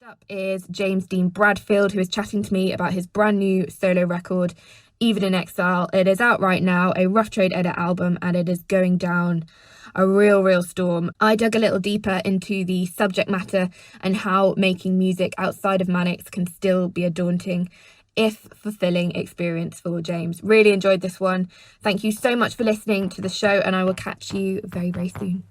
Up is James Dean Bradfield, who is chatting to me about his brand new solo record, Even in Exile. It is out right now, a Rough Trade Edit album, and it is going down a real storm. I dug a little deeper into the subject matter and how making music outside of Manics can still be a daunting, if fulfilling experience for James. Really enjoyed this one. Thank you so much for listening to the show, and I will catch you very soon.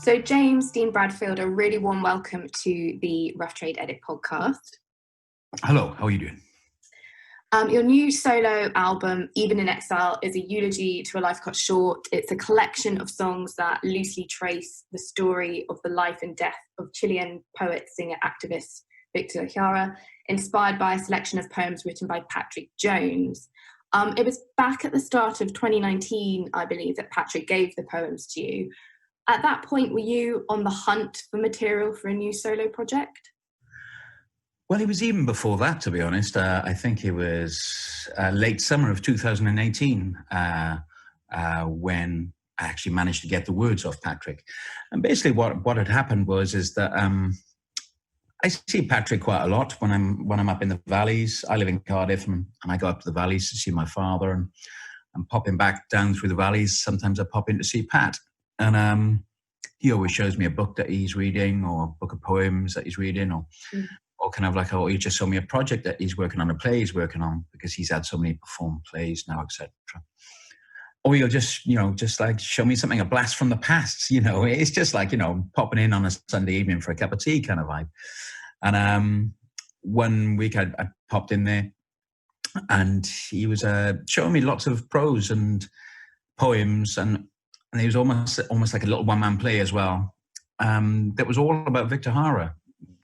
So James Dean Bradfield, a really warm welcome to the Rough Trade Edit podcast. Hello, how are you doing? Your new solo album, Even in Exile, is a eulogy to a life cut short. It's a collection of songs that loosely trace the story of the life and death of Chilean poet, singer, activist Victor Jara, inspired by a selection of poems written by Patrick Jones. It was back at the start of 2019, I believe, that Patrick gave the poems to you. At that point, were you on the hunt for material for a new solo project? Well, it was even before that, to be honest. I think it was late summer of 2018 when I actually managed to get the words off Patrick. And basically what had happened is that I see Patrick quite a lot when I'm up in the valleys. I live in Cardiff and I go up to the valleys to see my father, and I'm popping back down through the valleys. Sometimes I pop in to see Pat. And he always shows me a book that he's reading, or a book of poems that he's reading, or kind of like, oh, he just showed me a project that he's working on, a play he's working on, because he's had so many performed plays now, etc. Or he'll just like show me something, a blast from the past. It's just like, popping in on a Sunday evening for a cup of tea kind of vibe. And one week I popped in there, and he was showing me lots of prose and poems, and he was almost like a little one-man play as well. That was all about Victor Jara,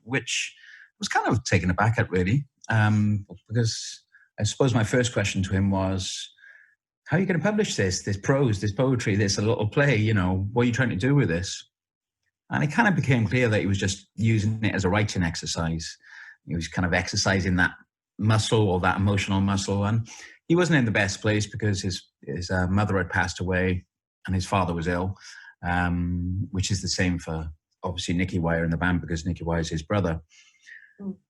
which I was kind of taken aback at, really, because I suppose my first question to him was, how are you going to publish this prose, this poetry, this little play? What are you trying to do with this? And it kind of became clear that he was just using it as a writing exercise. He was kind of exercising that muscle, or that emotional muscle. And he wasn't in the best place because his mother had passed away and his father was ill, which is the same for, obviously, Nicky in the band, because Nicky is his brother.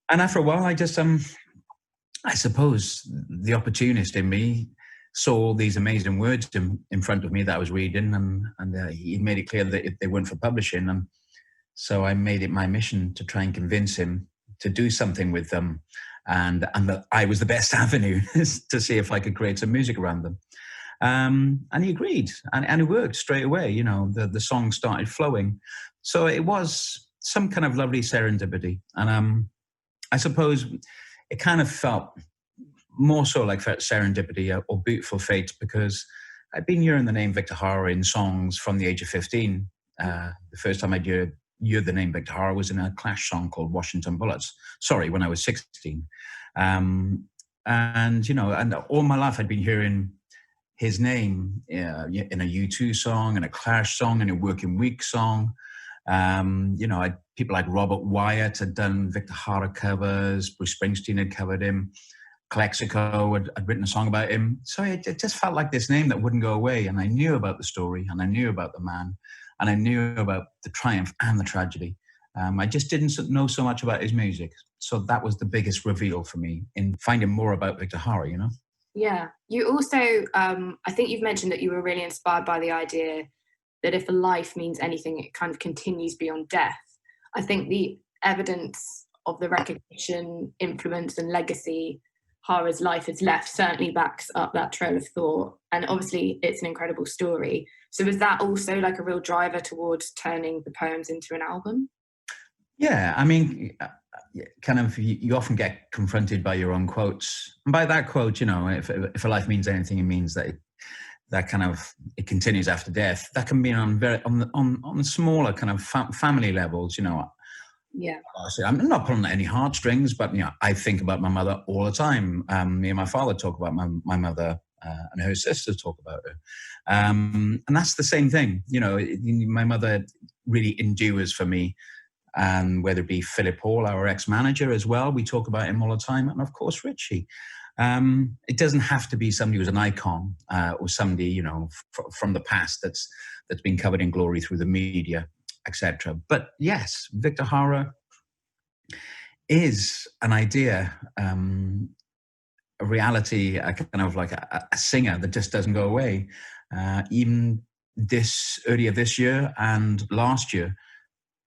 And after a while, I just, I suppose the opportunist in me saw all these amazing words in front of me that I was reading, and he made it clear that they weren't for publishing. And so I made it my mission to try and convince him to do something with them, and that I was the best avenue to see if I could create some music around them. And he agreed, and it worked straight away. The song started flowing. So it was some kind of lovely serendipity. And I suppose it kind of felt more so like serendipity or beautiful fate, because I'd been hearing the name Victor Jara in songs from the age of 15. The first time I'd heard the name Victor Jara was in a Clash song called Washington Bullets. Sorry, when I was 16. And all my life I'd been hearing his name in a U2 song, in a Clash song, in a Working Week song. People like Robert Wyatt had done Victor Jara covers. Bruce Springsteen had covered him. Calexico had written a song about him. So it just felt like this name that wouldn't go away. And I knew about the story, and I knew about the man, and I knew about the triumph and the tragedy. I just didn't know so much about his music. So that was the biggest reveal for me in finding more about Victor Jara, Yeah. You also, I think you've mentioned that you were really inspired by the idea that if a life means anything, it kind of continues beyond death. I think the evidence of the recognition, influence, and legacy Jara's life has left certainly backs up that trail of thought. And obviously it's an incredible story. So was that also like a real driver towards turning the poems into an album? Yeah, I mean, kind of, you often get confronted by your own quotes. And by that quote, if a life means anything, it means that it continues after death. That can be on smaller kind of family levels, Yeah. I'm not pulling at any heartstrings, but I think about my mother all the time. Me and my father talk about my mother and her sisters talk about her. And that's the same thing. My mother really endures for me. And whether it be Philip Hall, our ex-manager as well, we talk about him all the time. And of course, Richey. It doesn't have to be somebody who's an icon or somebody, from the past that's been covered in glory through the media, etc. But yes, Victor Jara is an idea, a reality, a kind of like a singer that just doesn't go away. Even earlier this year and last year,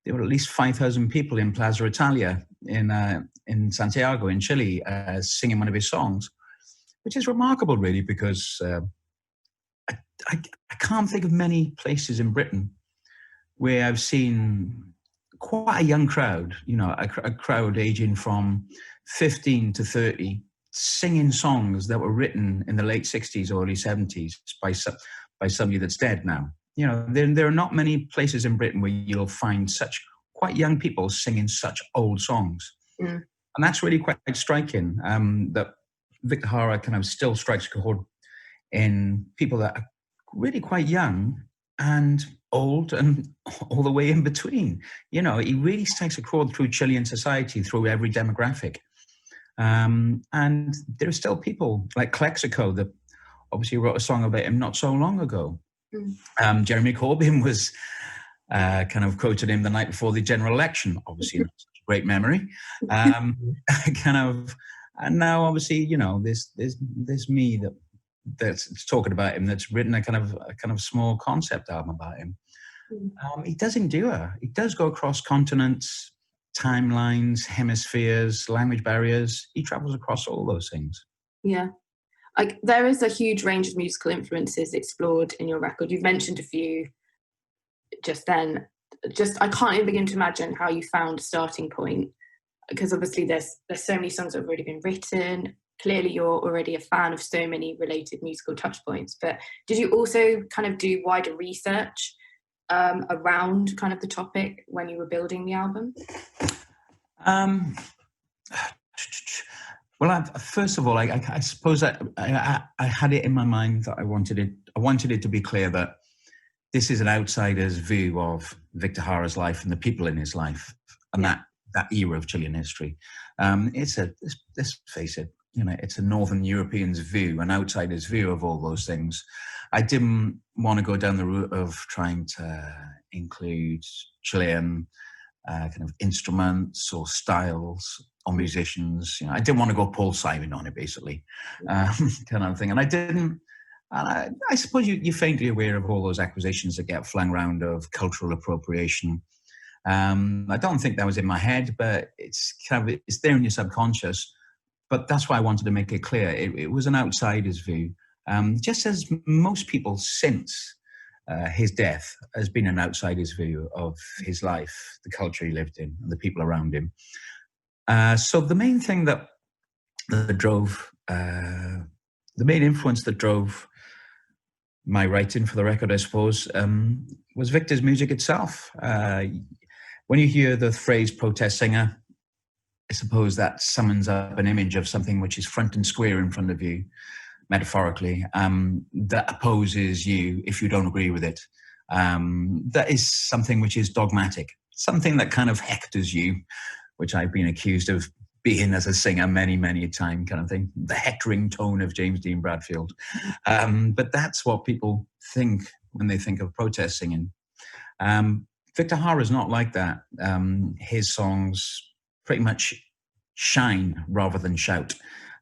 there were at least 5,000 people in Plaza Italia in Santiago, in Chile, singing one of his songs, which is remarkable, really, because I can't think of many places in Britain where I've seen quite a young crowd, a crowd aging from 15 to 30, singing songs that were written in the late 60s, early 70s by somebody that's dead now. There are not many places in Britain where you'll find such quite young people singing such old songs. Mm. And that's really quite striking, that Victor Jara kind of still strikes a chord in people that are really quite young and old and all the way in between. He really strikes a chord through Chilean society, through every demographic. And there are still people like Clexico that obviously wrote a song about him not so long ago. Mm. Jeremy Corbyn was kind of quoted him the night before the general election. Obviously, not such a great memory. And now obviously, there's me that's talking about him, that's written a kind of small concept album about him. He does endure. He does go across continents, timelines, hemispheres, language barriers. He travels across all those things. Yeah. There is a huge range of musical influences explored in your record. You've mentioned a few just then. I can't even begin to imagine how you found a starting point, because obviously there's so many songs that have already been written. Clearly you're already a fan of so many related musical touch points, but did you also kind of do wider research around kind of the topic when you were building the album? Well, first of all, I suppose I had it in my mind that I wanted it to be clear that this is an outsider's view of Victor Jara's life and the people in his life, and that era of Chilean history. Let's face it, it's a Northern European's view, an outsider's view of all those things. I didn't want to go down the route of trying to include Chilean kind of instruments or styles or musicians. I didn't want to go Paul Simon on it, basically, kind of thing. And I didn't. And I suppose you're faintly aware of all those accusations that get flung around of cultural appropriation. I don't think that was in my head, but it's there in your subconscious. But that's why I wanted to make it clear. It was an outsider's view, just as most people since his death has been an outsider's view of his life, the culture he lived in, and the people around him. So the main thing that drove, the main influence that drove my writing for the record, I suppose, was Victor's music itself. When you hear the phrase protest singer, I suppose that summons up an image of something which is front and square in front of you, metaphorically, that opposes you if you don't agree with it. That is something which is dogmatic, something that kind of hectors you, which I've been accused of being as a singer many, many a time, kind of thing. The hectoring tone of James Dean Bradfield. But that's what people think when they think of protest singing. Victor Jara is not like that. His songs pretty much shine rather than shout.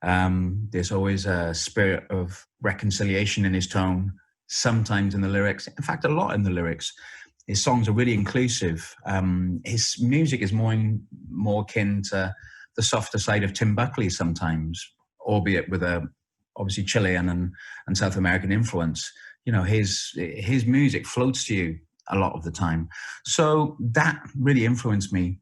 There's always a spirit of reconciliation in his tone, sometimes in the lyrics. In fact, a lot in the lyrics. His songs are really inclusive. His music is more akin to the softer side of Tim Buckley sometimes, albeit with a obviously Chilean and South American influence. His music floats to you a lot of the time. So that really influenced me.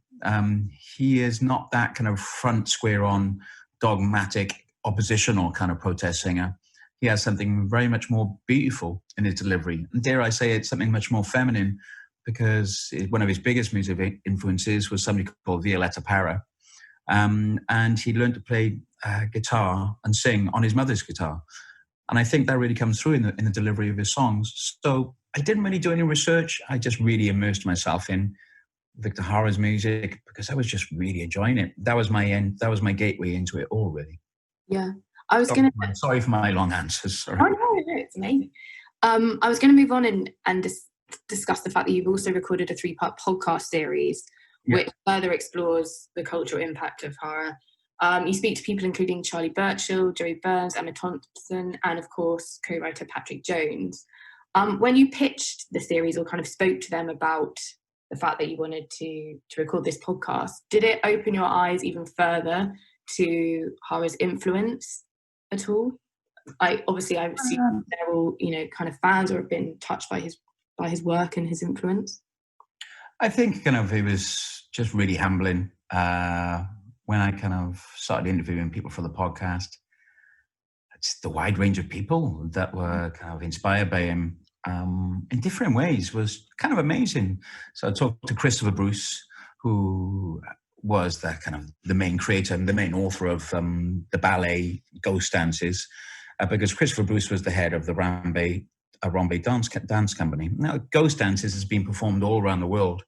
He is not that kind of front square on dogmatic oppositional kind of protest singer. He has something very much more beautiful in his delivery. And dare I say it's something much more feminine, because one of his biggest music influences was somebody called Violeta Parra. And he learned to play guitar and sing on his mother's guitar. And I think that really comes through in the delivery of his songs. So I didn't really do any research. I just really immersed myself in Victor Jara's music because I was just really enjoying it. That was my end. That was my gateway into it all, really. Yeah. I was going to... Sorry for my long answers. Sorry. Oh, no, it's amazing. I was going to move on and discuss the fact that you've also recorded a 3-part podcast series, which further explores the cultural impact of Jara. You speak to people including Charlie Birchall, Joey Burns, Emma Thompson, and of course co-writer Patrick Jones. When you pitched the series or kind of spoke to them about the fact that you wanted to record this podcast, did it open your eyes even further to Jara's influence at all? I've seen several, kind of fans or have been touched by his work and his influence. I think it was just really humbling when I kind of started interviewing people for the podcast. It's the wide range of people that were kind of inspired by him in different ways was kind of amazing. So I talked to Christopher Bruce, who was the main creator and the main author of the ballet Ghost Dances, because Christopher Bruce was the head of the Rambe dance company. Now, Ghost Dances has been performed all around the world.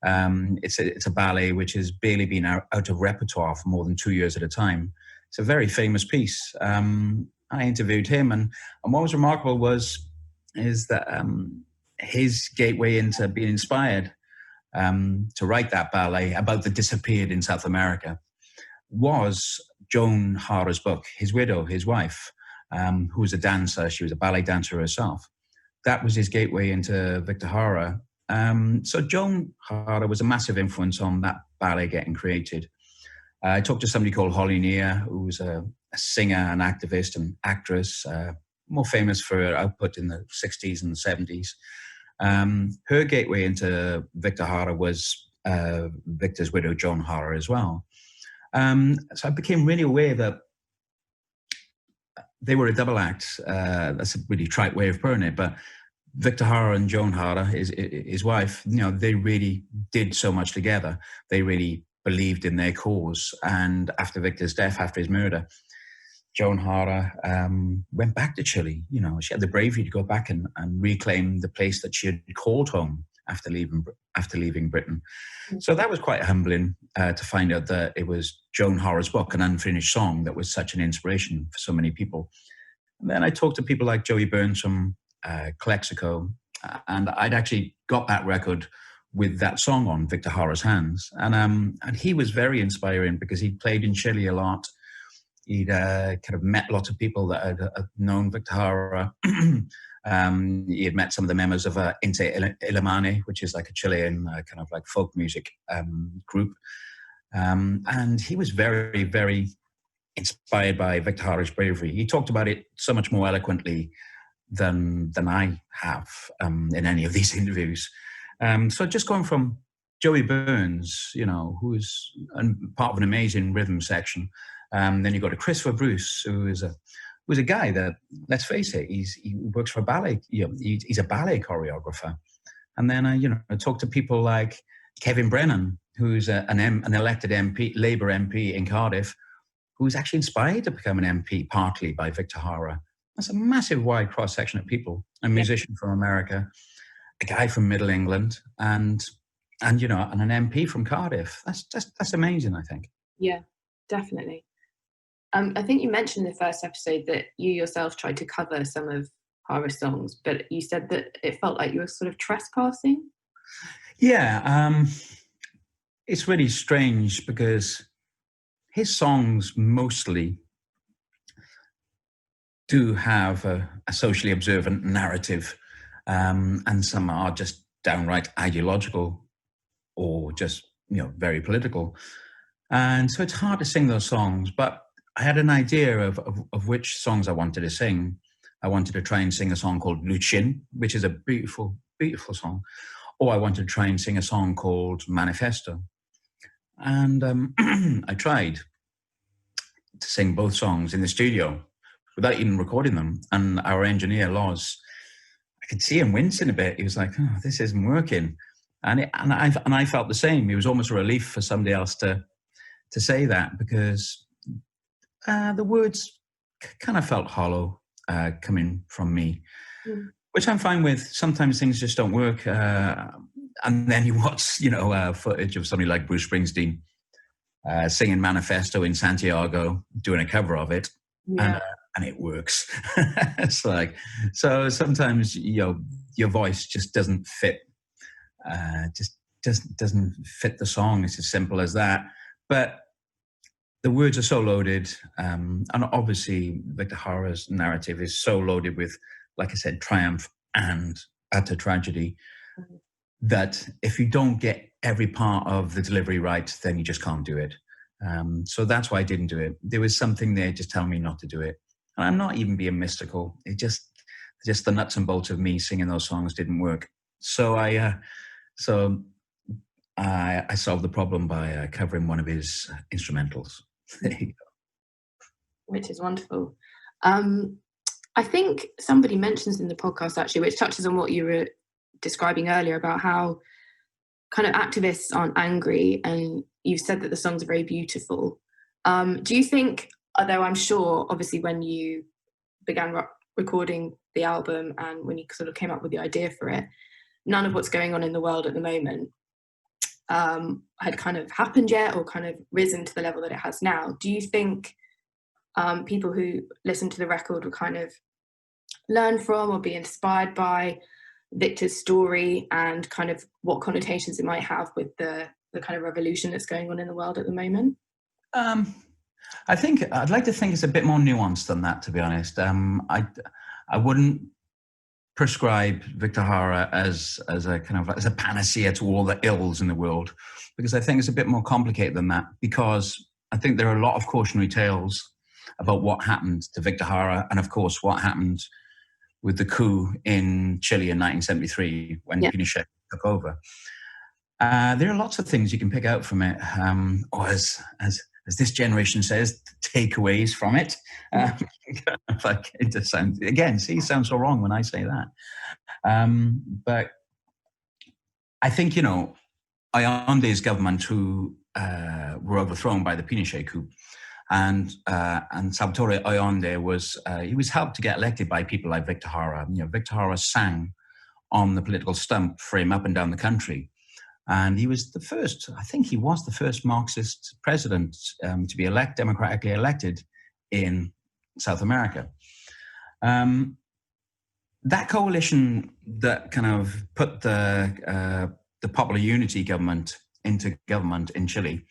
It's a ballet which has barely been out of repertoire for more than 2 years at a time. It's a very famous piece. I interviewed him, and what was remarkable is that his gateway into being inspired to write that ballet about the disappeared in South America was Joan Jara's book. His widow, his wife, who was a dancer, she was a ballet dancer herself. That was his gateway into Victor Jara. So Joan Jara was a massive influence on that ballet getting created. I talked to somebody called Holly Near, who was a singer, an activist, and actress, more famous for her output in the 60s and the 70s. Her gateway into Victor Jara was Victor's widow, Joan Jara, as well. So I became really aware that they were a double act. That's a really trite way of putting it, but Victor Jara and Joan Jara, his wife, they really did so much together. They really believed in their cause. And after Victor's death, after his murder, Joan Jara went back to Chile. She had the bravery to go back and reclaim the place that she had called home after leaving Britain. So that was quite humbling to find out that it was Joan Jara's book, An Unfinished Song, that was such an inspiration for so many people. And then I talked to people like Joey Burns from Calexico, and I'd actually got that record with that song on Victor Jara's hands. And he was very inspiring because he'd played in Chile a lot. He'd kind of met lots of people that had known Victor Jara. He had met some of the members of Inti Illimani, which is like a Chilean kind of like folk music group. And he was very, very inspired by Victor Jara's bravery. He talked about it so much more eloquently than I have in any of these interviews. So just going from Joey Burns, who's part of an amazing rhythm section, then you got to Christopher Bruce, who is a guy that, let's face it, he works for ballet. He's a ballet choreographer. And then I talked to people like Kevin Brennan, who's an elected MP, Labour MP in Cardiff, who was actually inspired to become an MP partly by Victor Jara. That's a massive wide cross section of people. A musician from America, a guy from Middle England, and an MP from Cardiff. That's amazing, I think. Yeah, definitely. I think you mentioned in the first episode that you yourself tried to cover some of Jara's songs, but you said that it felt like you were sort of trespassing. Yeah, it's really strange because his songs mostly do have a socially observant narrative, and some are just downright ideological or just very political, and so it's hard to sing those songs. But I had an idea of which songs I wanted to sing. I wanted to try and sing a song called Luchin, which is a beautiful, beautiful song, or I wanted to try and sing a song called Manifesto. And I tried to sing both songs in the studio without even recording them. And our engineer, Loz, I could see him wincing a bit. He was like, "Oh, this isn't working." And I felt the same. It was almost a relief for somebody else to say that, because the words kind of felt hollow. coming from me, Mm. which I'm fine with. Sometimes things just don't work. And then you watch, footage of somebody like Bruce Springsteen singing Manifesto in Santiago, doing a cover of it, Yeah. and it works. It's like, so sometimes, your voice just doesn't fit, just doesn't fit the song. It's as simple as that. But the words are so loaded, and obviously Victor Jara's narrative is so loaded with, like I said, triumph and utter tragedy, that if you don't get every part of the delivery right, then you just can't do it. So that's why I didn't do it. There was something there just telling me not to do it. And I'm not even being mystical. It just the nuts and bolts of me singing those songs didn't work. So I solved the problem by covering one of his instrumentals. There you go. Which is wonderful. I think somebody mentions in the podcast, actually, which touches on what you were describing earlier about how kind of activists aren't angry, and you've said that the songs are very beautiful. Do you think, although I'm sure obviously when you began recording the album and when you sort of came up with the idea for it, none of what's going on in the world at the moment had kind of happened yet or kind of risen to the level that it has now? Do you think people who listen to the record will kind of learn from or be inspired by Victor's story and kind of what connotations it might have with the kind of revolution that's going on in the world at the moment? I think I'd like to think it's a bit more nuanced than that, to be honest. I wouldn't prescribe Victor Jara as a kind of as a panacea to all the ills in the world, because I think it's a bit more complicated than that. Because I think there are a lot of cautionary tales about what happened to Victor Jara, and of course what happened with the coup in Chile in 1973 when Pinochet took over. There are lots of things you can pick out from it, or as this generation says, takeaways from it. Like it just sounds, again, see, sounds so wrong when I say that. But I think, Allende's government, who were overthrown by the Pinochet coup, and Salvatore Allende was helped to get elected by people like Victor Jara. Victor Jara sang on the political stump for him up and down the country. And he was the first Marxist president to be democratically elected in South America. That coalition that kind of put the Popular Unity government into government in Chile,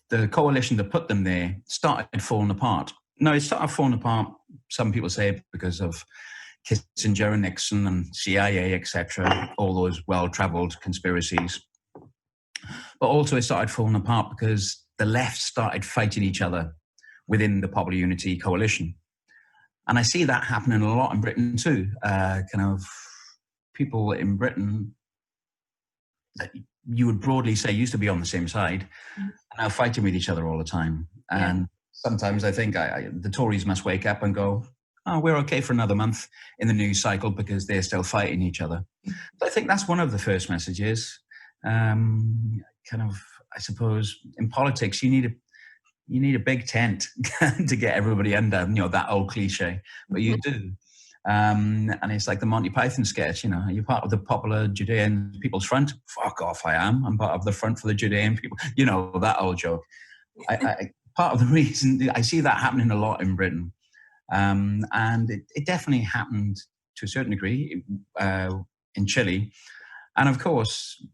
the coalition that put them there started falling apart. Now, it started falling apart, some people say, because of Kissinger and Nixon and CIA, etc., all those well-traveled conspiracies. But also it started falling apart because the left started fighting each other within the Popular Unity coalition. And I see that happening a lot in Britain too. Kind of people in Britain that you would broadly say used to be on the same side are now fighting with each other all the time. And sometimes I think the Tories must wake up and go, oh, we're okay for another month in the news cycle because they're still fighting each other. So I think that's one of the first messages. Kind of, I suppose, in politics, you need a big tent to get everybody under, that old cliche, but you do. And it's like the Monty Python sketch, you're part of the Popular Judean People's Front. Fuck off, I am. I'm part of the Front for the Judean People. That old joke. Part of the reason I see that happening a lot in Britain, and it definitely happened to a certain degree in Chile. And of course,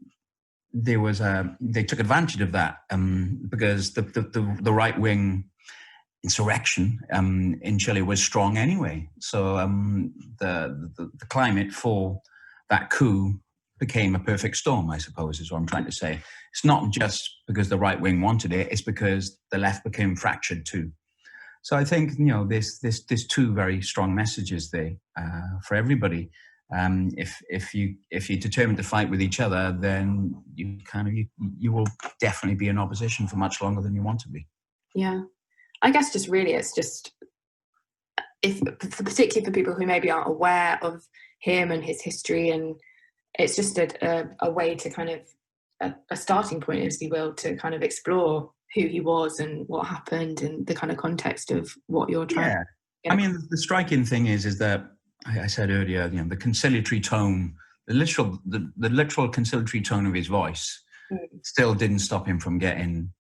they took advantage of that because the right wing insurrection in Chile was strong anyway. So the climate for that coup became a perfect storm, I suppose, is what I'm trying to say. It's not just because the right wing wanted it; it's because the left became fractured too. So I think there's two very strong messages there for everybody. If you're determined to fight with each other, then you will definitely be in opposition for much longer than you want to be. Yeah, I guess it's just particularly for people who maybe aren't aware of him and his history, and it's just a way to kind of a starting point, if you will, to kind of explore who he was and what happened and the kind of context of what you're trying. I mean, the striking thing is that I said earlier, the conciliatory tone, the literal conciliatory tone of his voice still didn't stop him from getting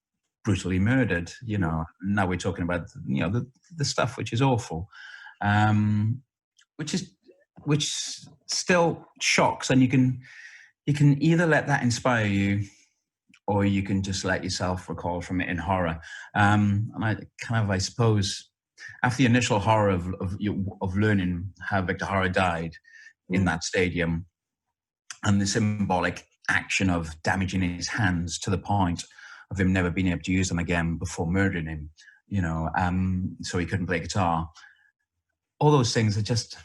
brutally murdered. Now we're talking about the stuff which is awful, which still shocks, and you can either let that inspire you, or you can just let yourself recoil from it in horror. And I suppose, after the initial horror of learning how Victor Jara died in that stadium, and the symbolic action of damaging his hands to the point of him never being able to use them again before murdering him, so he couldn't play guitar. All those things are just,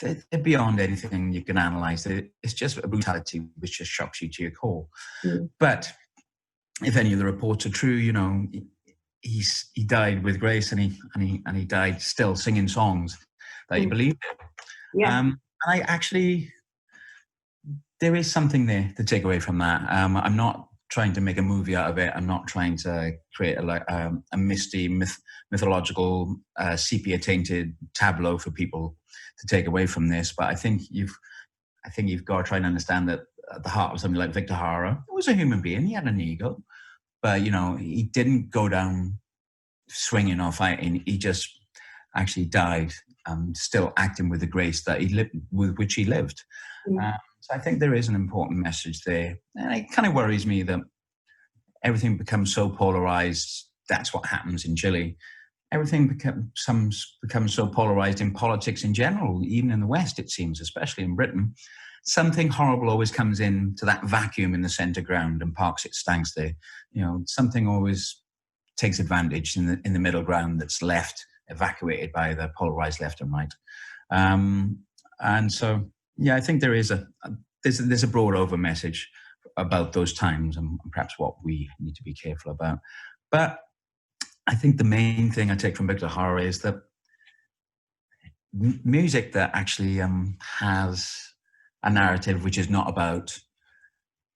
they're beyond anything you can analyze. It's just a brutality which just shocks you to your core. But if any of the reports are true, he died with grace, and he died still singing songs that he believed in. And I actually, there is something there to take away from that. I'm not trying to make a movie out of it. I'm not trying to create a misty, mythological, sepia-tainted tableau for people to take away from this. But I think you've got to try and understand that at the heart of something like Victor Jara, he was a human being. He had an ego, but he didn't go down swinging or fighting. He just actually died, still acting with the grace that he lived, with which he lived. So I think there is an important message there. And it kind of worries me that everything becomes so polarized. That's what happens in Chile. Everything becomes so polarized in politics in general, even in the West, it seems, especially in Britain. Something horrible always comes into that vacuum in the center ground and parks its stanks there. Something always takes advantage in the middle ground that's left evacuated by the polarized left and right. And so, I think there is there's a broad over message about those times, and perhaps what we need to be careful about. But I think the main thing I take from Victor Jara is that music that actually has a narrative which is not about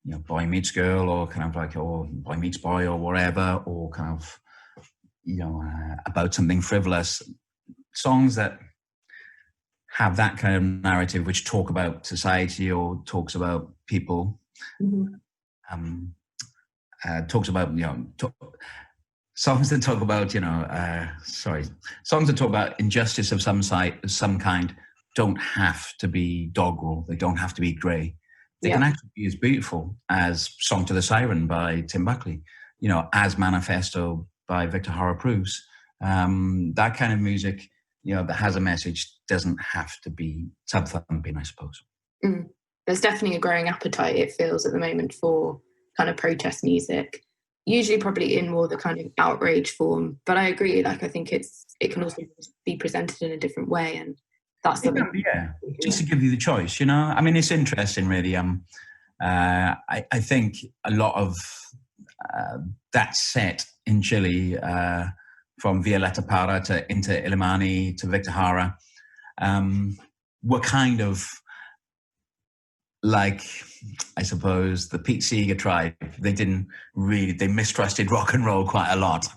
boy meets girl, or kind of like, or boy meets boy, or whatever, or kind of about something frivolous. Songs that have that kind of narrative which talk about society or talks about people, talks about songs that talk about songs that talk about injustice of some kind don't have to be doggerel. They don't have to be grey. They can actually be as beautiful as Song to the Siren by Tim Buckley, as Manifesto by Victor Jara proves. That kind of music, that has a message, doesn't have to be sub-thumping, I suppose. There's definitely a growing appetite, it feels, at the moment for kind of protest music, usually probably in more the kind of outrage form. But I agree, I think it can also be presented in a different way, and that's something. Just to give you the choice, I mean, it's interesting, really. I think a lot of that set in Chile, from Violeta Parra to Inter Illimani to Victor Jara, were kind of like, I suppose, the Pete Seeger tribe. They mistrusted rock and roll quite a lot.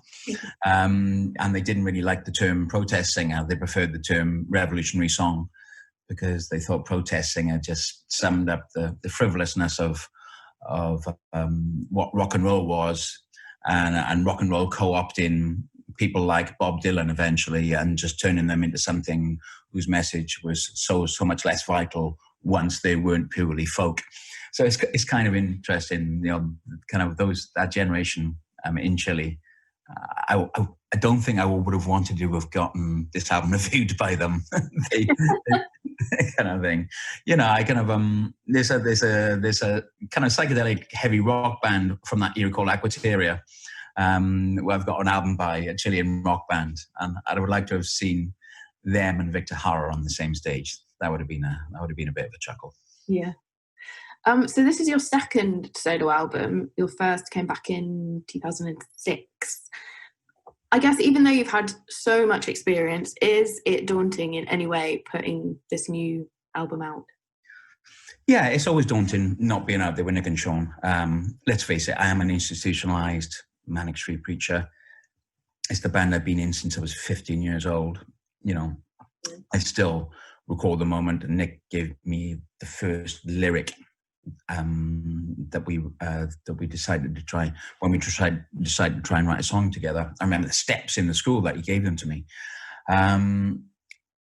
And they didn't really like the term protest singer. They preferred the term revolutionary song, because they thought protest singer just summed up the frivolousness of what rock and roll was, and rock and roll co-opting people like Bob Dylan eventually, and just turning them into something whose message was so much less vital once they weren't purely folk. So it's kind of interesting, kind of that generation in Chile. I don't think I would have wanted to have gotten this album reviewed by them. they kind of thing, I kind of there's a kind of psychedelic heavy rock band from that era called Aquateria, where I've got an album by a Chilean rock band, and I would like to have seen them and Victor Jara on the same stage. That would have been a bit of a chuckle. Yeah. So this is your second solo album. Your first came back in 2006. I guess even though you've had so much experience, is it daunting in any way putting this new album out? Yeah, it's always daunting not being out there with Nick and Sean. Let's face it, I am an institutionalized Manic Street preacher. It's the band I've been in since I was 15 years old. I still recall the moment Nick gave me the first lyric that we decided to try when we decided to try and write a song together. I remember the steps in the school that he gave them to me.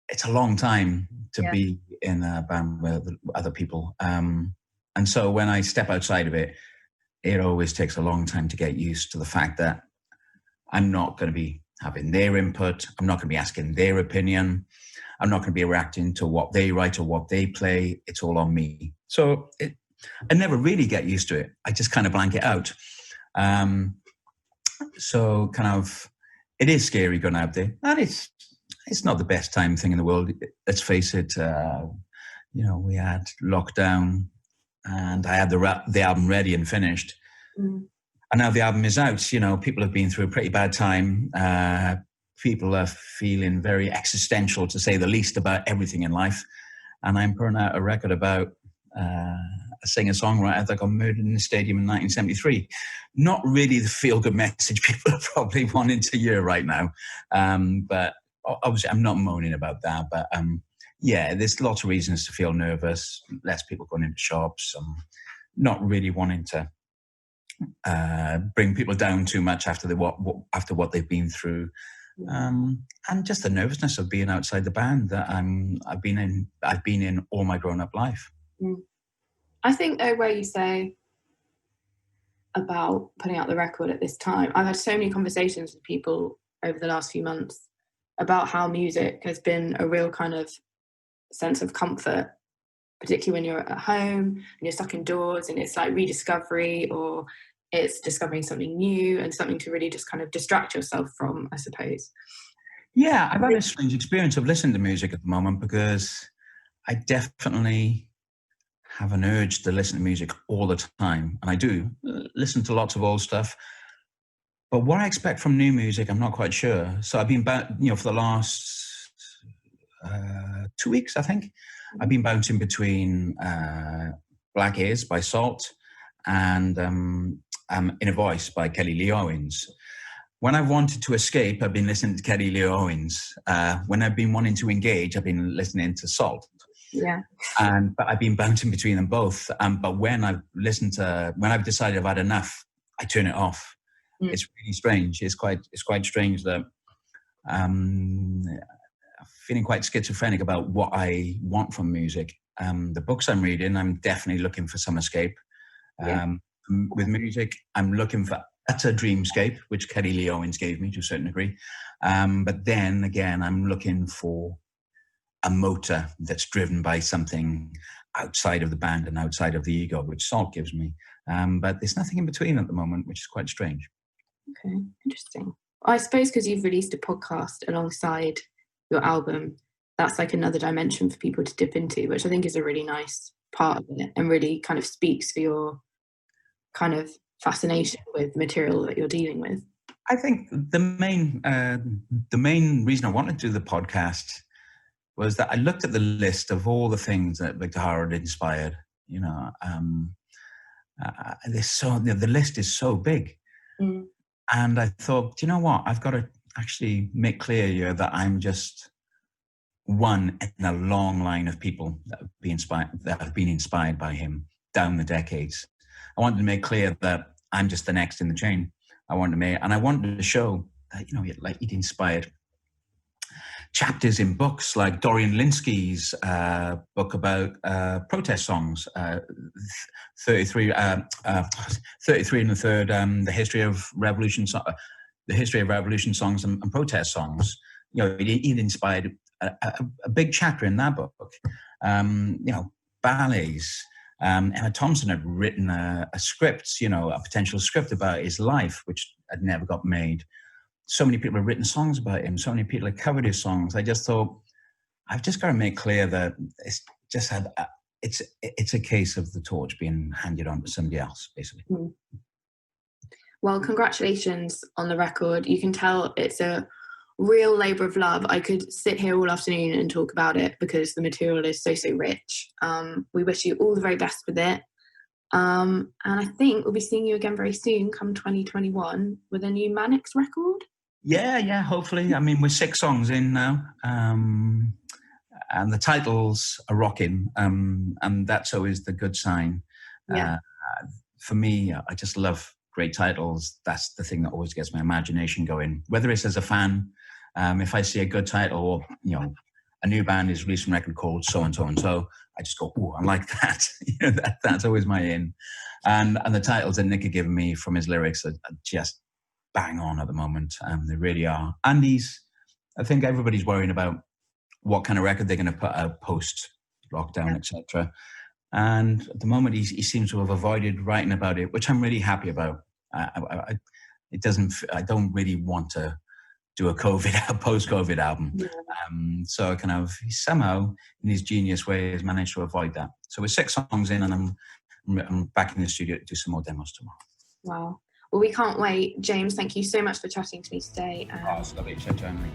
It's a long time to be in a band with other people, and so when I step outside of it, it always takes a long time to get used to the fact that I'm not going to be having their input. I'm not going to be asking their opinion. I'm not going to be reacting to what they write or what they play. It's all on me. So I never really get used to it. I just kind of blank it out. So kind of, it is scary going out there. And it's not the best time thing in the world. Let's face it. We had lockdown and I had the album ready and finished. Mm. And now the album is out. People have been through a pretty bad time. People are feeling very existential, to say the least, about everything in life. And I'm putting out a record about a singer-songwriter that got murdered in the stadium in 1973. Not really the feel-good message people are probably wanting to hear right now. But obviously, I'm not moaning about that. But there's lots of reasons to feel nervous. Less people going into shops. Not really wanting to bring people down too much after what they've been through. And just the nervousness of being outside the band that I've been in all my grown-up life. I think though, where you say about putting out the record at this time, I've had so many conversations with people over the last few months about how music has been a real kind of sense of comfort, particularly when you're at home and you're stuck indoors, and it's like rediscovery, or it's discovering something new and something to really just kind of distract yourself from, I suppose. Yeah, I've had a strange experience of listening to music at the moment, because I definitely have an urge to listen to music all the time. And I do listen to lots of old stuff. But what I expect from new music, I'm not quite sure. So I've been for the last 2 weeks, I think, I've been bouncing between Black Ears by Salt and In a Voice by Kelly Lee Owens. When I've wanted to escape, I've been listening to Kelly Lee Owens. When I've been wanting to engage, I've been listening to Salt. Yeah. But I've been bouncing between them both. But when I've decided I've had enough, I turn it off. It's really strange. It's quite strange that I'm feeling quite schizophrenic about what I want from music. The books I'm reading, I'm definitely looking for some escape. With music, I'm looking for utter dreamscape, which Kelly Lee Owens gave me to a certain degree. But then again, I'm looking for a motor that's driven by something outside of the band and outside of the ego, which Salt gives me. But there's nothing in between at the moment, which is quite strange. Okay, interesting. I suppose because you've released a podcast alongside your album, that's like another dimension for people to dip into, which I think is a really nice part of it and really kind of speaks for your kind of fascination with the material that you're dealing with. I think the main reason I wanted to do the podcast was that I looked at the list of all the things that Victor Hara had inspired. The list is so big. And I thought, you know what? I've got to actually make clear here that I'm just one in a long line of people that have been inspired by him down the decades. I wanted to make clear that I'm just the next in the chain. I wanted to show that, he'd inspired chapters in books like Dorian Lynskey's book about protest songs, 33 and the third, the history of revolution songs and protest songs. He'd inspired a big chapter in that book. Ballets. Emma Thompson had written a script, a potential script about his life, which had never got made. So many people have written songs about him. So many people have covered his songs. I just thought, I've just got to make clear that it's a case of the torch being handed on to somebody else, basically. Well, congratulations on the record. You can tell it's a real labour of love. I could sit here all afternoon and talk about it because the material is so rich. We wish you all the very best with it. And I think we'll be seeing you again very soon, come 2021, with a new Manics record. Yeah, hopefully. I mean, we're 6 songs in now, and the titles are rocking, and that's always the good sign. Yeah. For me, I just love great titles. That's the thing that always gets my imagination going. Whether it's as a fan, if I see a good title, or a new band is releasing a record called so and so and so, I just go, "Oh, I like that." That's always my in. And the titles that Nick had given me from his lyrics are just bang on at the moment. They really are. And I think everybody's worrying about what kind of record they're going to put out post lockdown, etc. And at the moment, he seems to have avoided writing about it, which I'm really happy about. I don't really want to do a post-COVID album. Yeah. So kind of somehow, in his genius way, has managed to avoid that. So we're 6 songs in, and I'm back in the studio to do some more demos tomorrow. Wow. Well, we can't wait. James, thank you so much for chatting to me today. It's lovely to chat to you.